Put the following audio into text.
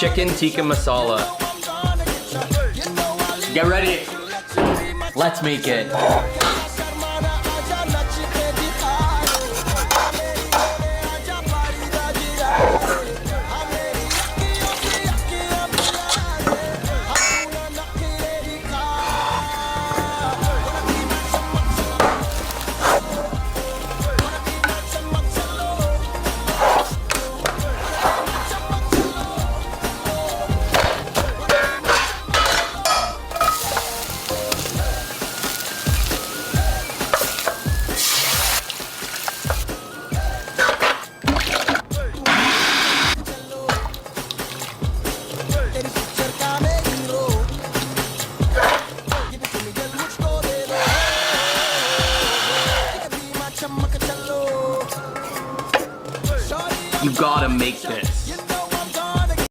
chicken tikka masala. Get ready. Let's make it. You gotta make this.